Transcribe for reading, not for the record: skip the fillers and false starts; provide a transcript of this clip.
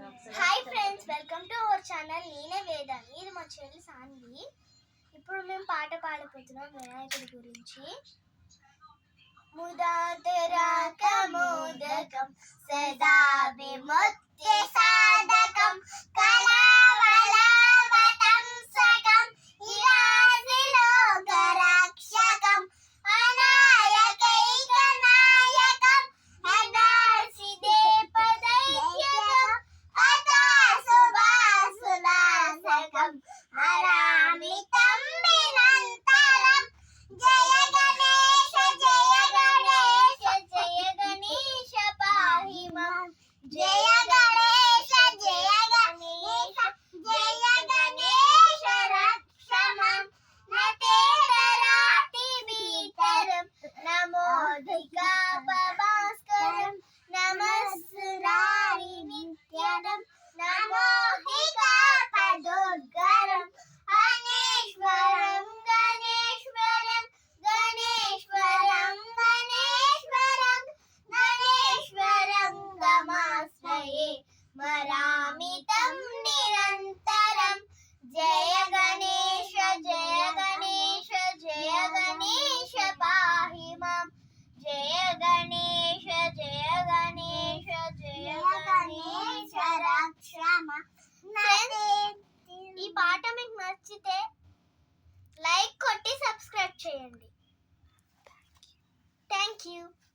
Hi friends, welcome to our channel. నేనే వేదాని, ఇది మా చెల్లి సాన్వి. ఇప్పుడు మేము పాట పాడబోతున్నాం వినాయకుడి గురించి. ముదాతరాక మోదకం సదా విమోదకం